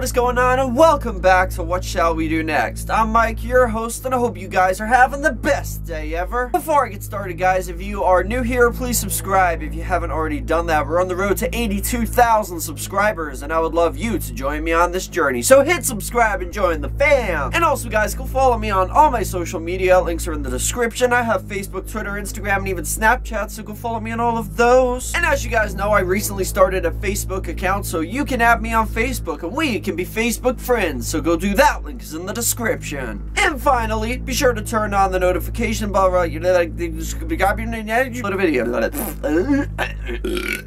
what is going on, and welcome back to What Shall We Do Next. I'm Mike, your host, and I hope you guys are having the best day ever. Before I get started, guys, if you are new here, please subscribe if you haven't already done that. We're on the road to 82,000 subscribers, and I would love you to join me on this journey. So hit subscribe and join the fam. And also, guys, go follow me on all my social media. Links are in the description. I have Facebook, Twitter, Instagram, and even Snapchat, so go follow me on all of those. And as you guys know, I recently started a Facebook account, so you can add me on Facebook, and we can be Facebook friends, so go do that. Link is in the description. And finally, be sure to turn on the notification bell, right?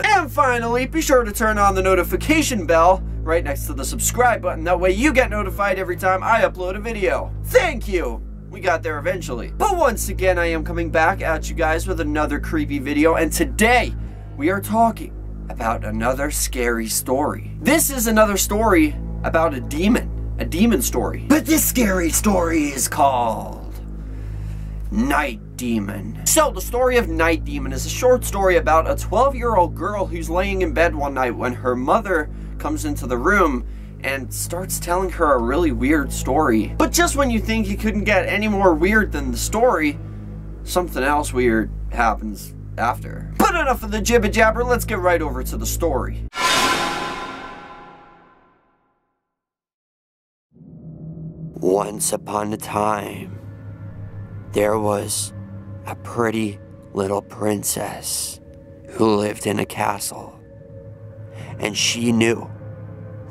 And finally, be sure to turn on the notification bell right next to the subscribe button. That way you get notified every time I upload a video. Thank you! We got there eventually. But once again, I am coming back at you guys with another creepy video, and today we are talking about another scary story. This is another story about a demon story. But this scary story is called Night Demon. So the story of Night Demon is a short story about a 12-year-old girl who's laying in bed one night when her mother comes into the room and starts telling her a really weird story. But just when you think you couldn't get any more weird than the story, something else weird happens after. But enough of the jibber jabber, let's get right over to the story. Once upon a time, there was a pretty little princess who lived in a castle, and she knew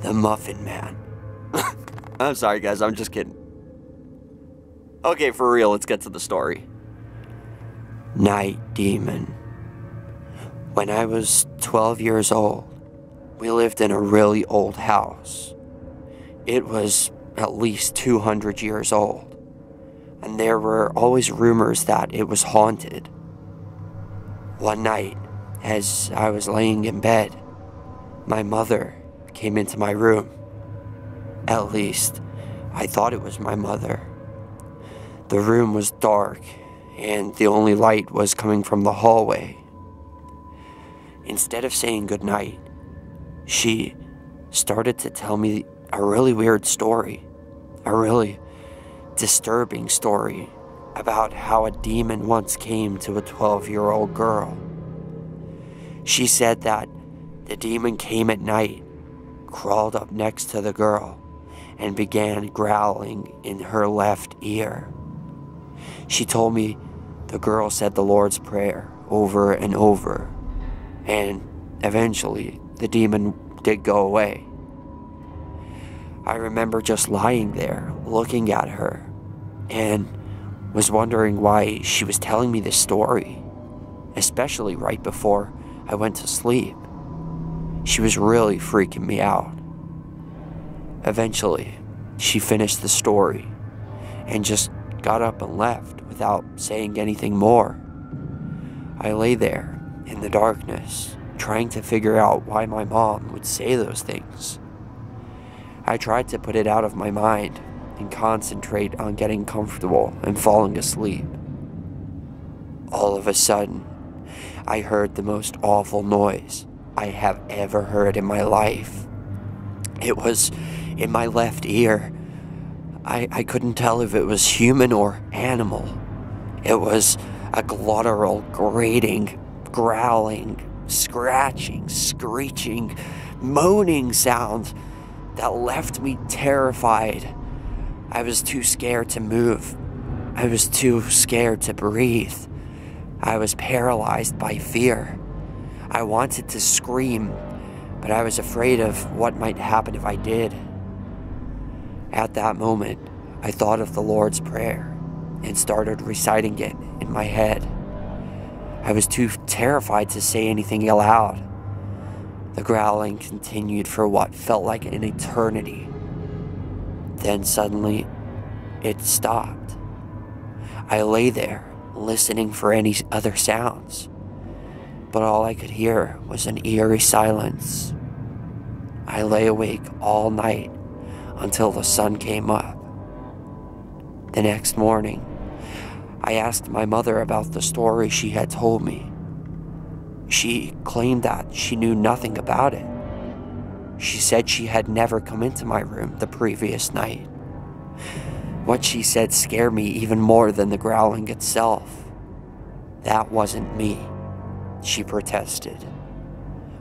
the Muffin Man. I'm sorry, guys, I'm just kidding. Okay, for real, let's get to the story. Night Demon. When I was 12 years old, we lived in a really old house. It was at least 200 years old, and there were always rumors that it was haunted. One night, as I was laying in bed, my mother came into my room. At least, I thought it was my mother. The room was dark, and the only light was coming from the hallway. Instead of saying goodnight, she started to tell me a really weird story, a really disturbing story about how a demon once came to a 12-year-old girl. She said that the demon came at night, crawled up next to the girl, and began growling in her left ear. She told me the girl said the Lord's Prayer over and over, and eventually the demon did go away. I remember just lying there, looking at her, and was wondering why she was telling me this story, especially right before I went to sleep. She was really freaking me out. Eventually, she finished the story and just got up and left without saying anything more. I lay there in the darkness, trying to figure out why my mom would say those things. I tried to put it out of my mind and concentrate on getting comfortable and falling asleep. All of a sudden, I heard the most awful noise I have ever heard in my life. It was in my left ear. I couldn't tell if it was human or animal. It was a guttural, grating, growling, scratching, screeching, moaning sound that left me terrified. I was too scared to move. I was too scared to breathe. I was paralyzed by fear. I wanted to scream, but I was afraid of what might happen if I did. At that moment, I thought of the Lord's Prayer and started reciting it in my head. I was too terrified to say anything aloud. The growling continued for what felt like an eternity. Then suddenly, it stopped. I lay there, listening for any other sounds, but all I could hear was an eerie silence. I lay awake all night until the sun came up. The next morning, I asked my mother about the story she had told me. She claimed that she knew nothing about it. She said she had never come into my room the previous night. What she said scared me even more than the growling itself. That wasn't me, she protested.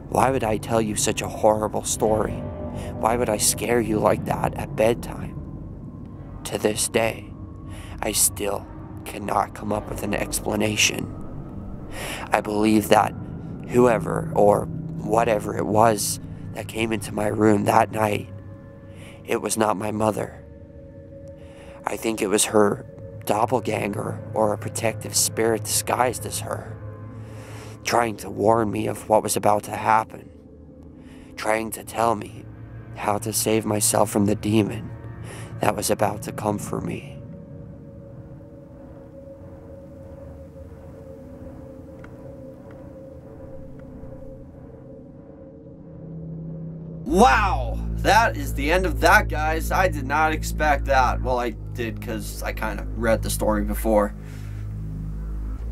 Why would I tell you such a horrible story? Why would I scare you like that at bedtime? To this day, I still cannot come up with an explanation. I believe that whoever or whatever it was that came into my room that night, it was not my mother. I think it was her doppelganger or a protective spirit disguised as her, trying to warn me of what was about to happen, trying to tell me how to save myself from the demon that was about to come for me. Wow, that is the end of that, guys. I did not expect that. Well, I did because I kind of read the story before.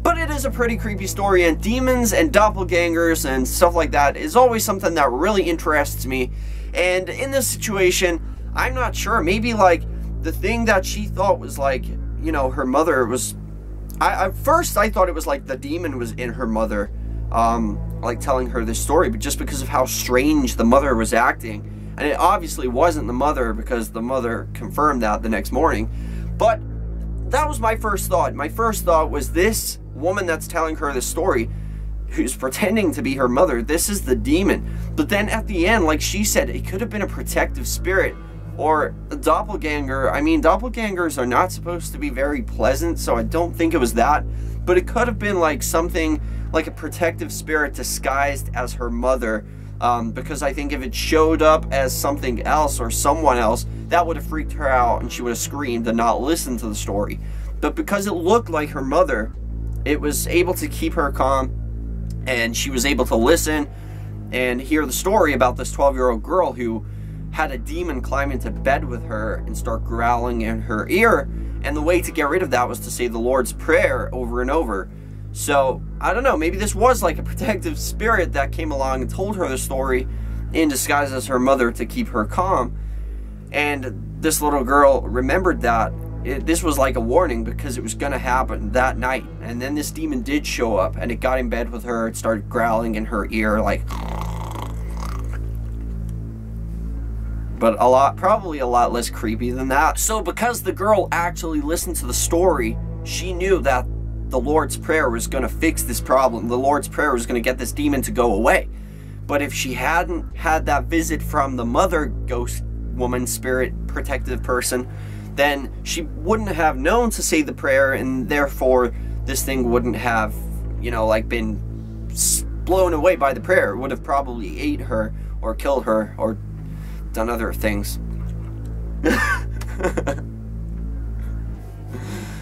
But it is a pretty creepy story, and demons and doppelgangers and stuff like that is always something that really interests me. And in this situation, I'm not sure. Maybe, like, the thing that she thought was, like, you know, her mother was... At first, I thought it was, like, the demon was in her mother, like, telling her this story, but just because of how strange the mother was acting. And it obviously wasn't the mother, because the mother confirmed that the next morning. But that was my first thought. My first thought was this woman that's telling her the story, who's pretending to be her mother, this is the demon. But then at the end, like she said, it could have been a protective spirit or a doppelganger. I mean, doppelgangers are not supposed to be very pleasant, so I don't think it was that. But it could have been like something like a protective spirit disguised as her mother, because I think if it showed up as something else or someone else, that would have freaked her out and she would have screamed and not listened to the story. But because it looked like her mother, it was able to keep her calm, and she was able to listen and hear the story about this 12-year-old girl who had a demon climb into bed with her and start growling in her ear, and the way to get rid of that was to say the Lord's Prayer over and over. So, I don't know, maybe this was like a protective spirit that came along and told her the story in disguise as her mother to keep her calm. And this little girl remembered that this was like a warning because it was going to happen that night. And then this demon did show up, and it got in bed with her. It started growling in her ear like... But probably a lot less creepy than that. So because the girl actually listened to the story, she knew that the Lord's Prayer was going to fix this problem. The Lord's Prayer was going to get this demon to go away. But if she hadn't had that visit from the mother ghost woman, spirit, protective person, then she wouldn't have known to say the prayer, and therefore this thing wouldn't have, you know, like been blown away by the prayer. It would have probably ate her or killed her or done other things.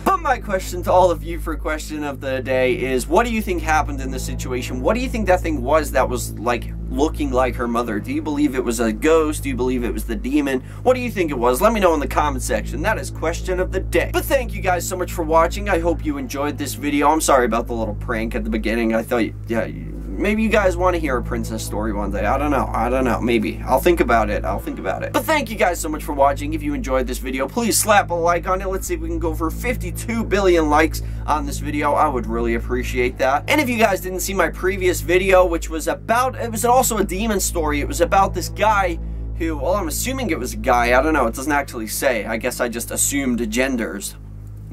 But my question to all of you for question of the day is, what do you think happened in this situation? What do you think that thing was that was like looking like her mother? Do you believe it was a ghost? Do you believe it was the demon? What do you think it was? Let me know in the comment section. That is question of the day. But thank you guys so much for watching. I hope you enjoyed this video. I'm sorry about the little prank at the beginning. I thought, yeah, maybe you guys want to hear a princess story one day. I don't know. Maybe. I'll think about it. But thank you guys so much for watching. If you enjoyed this video, please slap a like on it. Let's see if we can go for 52 billion likes on this video. I would really appreciate that. And if you guys didn't see my previous video, which was about, it was also a demon story. It was about this guy who, well, I'm assuming it was a guy. I don't know. It doesn't actually say. I guess I just assumed genders.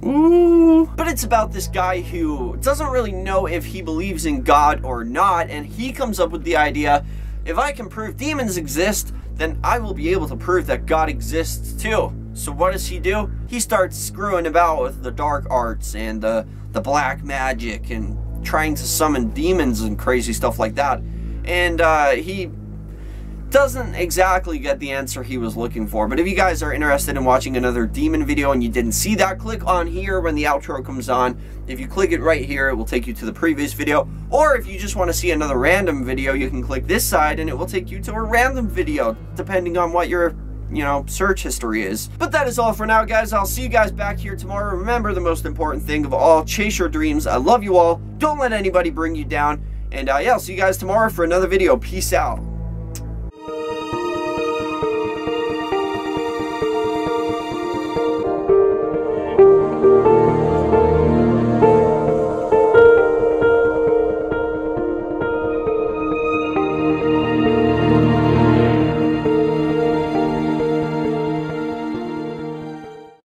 Ooh. But it's about this guy who doesn't really know if he believes in God or not, and he comes up with the idea, if I can prove demons exist, then I will be able to prove that God exists too. So what does he do? He starts screwing about with the dark arts and the black magic and trying to summon demons and crazy stuff like that. And he doesn't exactly get the answer he was looking for. But if you guys are interested in watching another demon video and you didn't see that, click on here when the outro comes on. If you click it right here, it will take you to the previous video. Or if you just want to see another random video, you can click this side and it will take you to a random video, depending on what your, you know, search history is. But that is all for now, guys. I'll see you guys back here tomorrow. Remember, the most important thing of all, chase your dreams. I love you all. Don't let anybody bring you down. And yeah, I'll see you guys tomorrow for another video. Peace out.